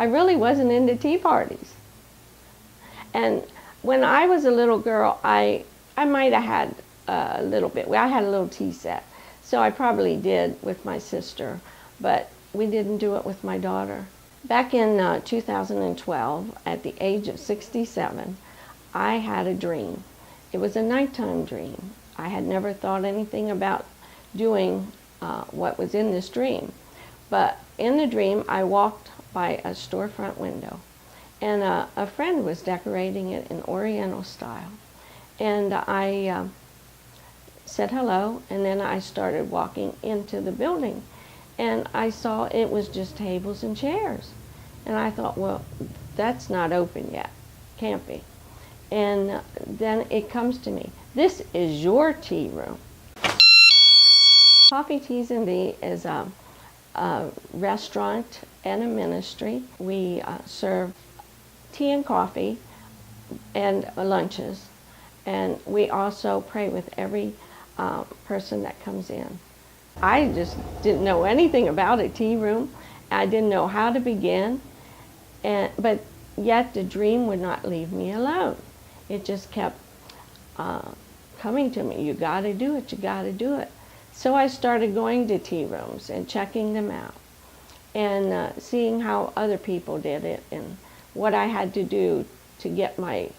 I really wasn't into tea parties. And when I was a little girl, I might have had a little bit. I had a little tea set, so I probably did with my sister, but we didn't do it with my daughter. Back in 2012, at the age of 67, I had a dream. It was a nighttime dream. I had never thought anything about doing what was in this dream. But in the dream, I walked by a storefront window, and a friend was decorating it in Oriental style. And I said hello, and then I started walking into the building, and I saw it was just tables and chairs. And I thought, well, that's not open yet. Can't be. And then it comes to me, this is your tea room. Coffee Teas and Tea is a restaurant and a ministry. We serve tea and coffee and lunches, and we also pray with every person that comes in. I just didn't know anything about a tea room. I didn't know how to begin, but yet the dream would not leave me alone. It just kept coming to me. You got to do it, you got to do it. So I started going to tea rooms and checking them out and seeing how other people did it and what I had to do to get my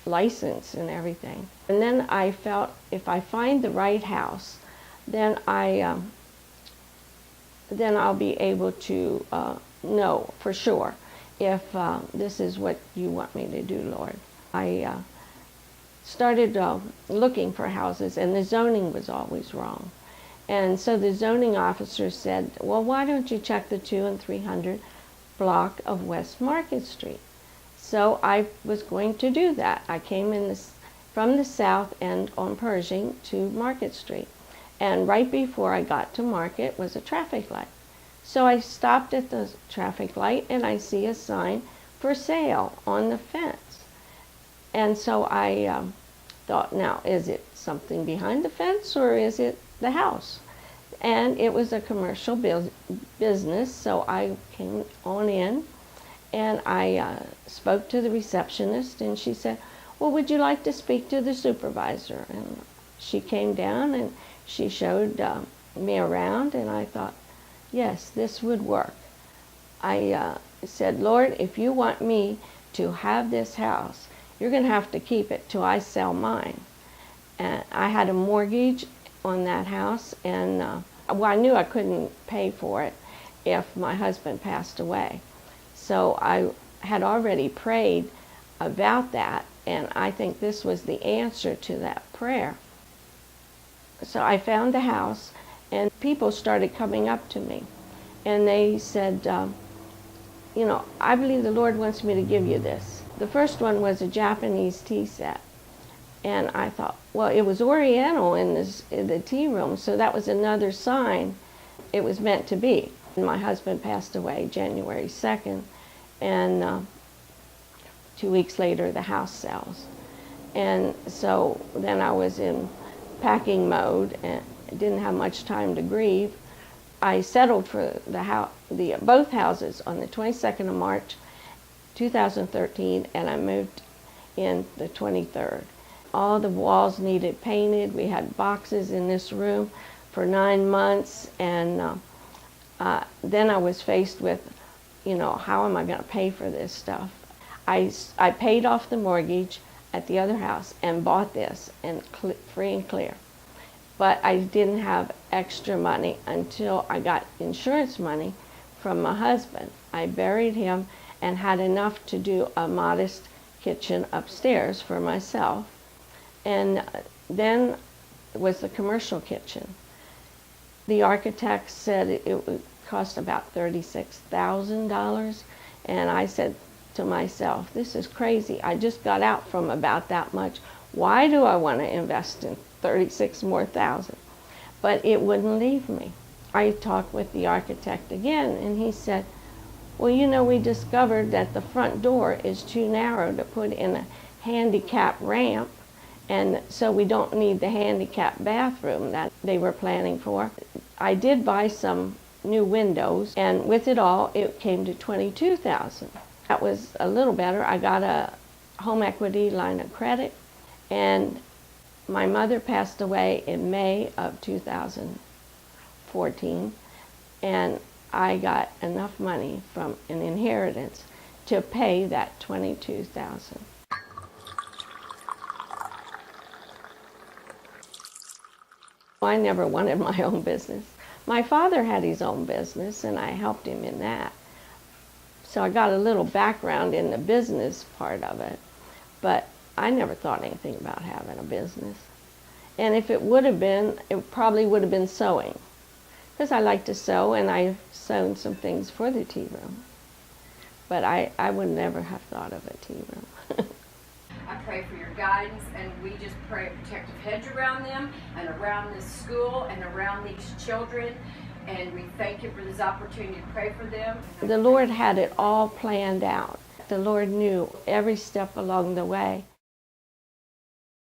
license and everything. And then I felt if I find the right house, then I'll be able to know for sure if this is what you want me to do, Lord. I started looking for houses, and the zoning was always wrong. And so the zoning officer said, well, why don't you check the 200 and 300 block of West Market Street? So I was going to do that. I came in from the south end on Pershing to Market Street. And right before I got to Market was a traffic light. So I stopped at the traffic light, and I see a sign for sale on the fence. And so I thought, now, is it something behind the fence or is it the house? And it was a commercial business, so I came on in, and I spoke to the receptionist, and she said, well, would you like to speak to the supervisor? And she came down and she showed me around, and I thought, yes, this would work. I said, Lord, if you want me to have this house, you're going to have to keep it till I sell mine. And I had a mortgage on that house, and well, I knew I couldn't pay for it if my husband passed away. So I had already prayed about that, and I think this was the answer to that prayer. So I found the house, and people started coming up to me, and they said, you know, I believe the Lord wants me to give you this. The first one was a Japanese tea set, and I thought, well, it was Oriental in the tea room, so that was another sign it was meant to be. My husband passed away January 2nd, and 2 weeks later the house sells. And so then I was in packing mode and didn't have much time to grieve. I settled for both houses on the 22nd of March 2013, and I moved in the 23rd. All the walls needed painted. We had boxes in this room for 9 months, and then I was faced with, you know, how am I going to pay for this stuff? I paid off the mortgage at the other house and bought this, and free and clear. But I didn't have extra money until I got insurance money from my husband. I buried him and had enough to do a modest kitchen upstairs for myself. And then was the commercial kitchen. The architect said it would cost about $36,000, and I said to myself, this is crazy. I just got out from about that much. Why do I want to invest in 36 more thousand? But it wouldn't leave me. I talked with the architect again, and he said, well, you know, we discovered that the front door is too narrow to put in a handicap ramp, and so we don't need the handicap bathroom that they were planning for. I did buy some new windows, and with it all, it came to $22,000. That was a little better. I got a home equity line of credit, and my mother passed away in May of 2014, and I got enough money from an inheritance to pay that $22,000. I never wanted my own business. My father had his own business, and I helped him in that. So I got a little background in the business part of it, but I never thought anything about having a business. And if it would have been, it probably would have been sewing, because I like to sew, and I've sewn some things for the tea room. But I would never have thought of a tea room. I pray for your guidance, and we just pray a protective hedge around them and around this school and around these children. And we thank you for this opportunity to pray for them. The Lord had it all planned out. The Lord knew every step along the way.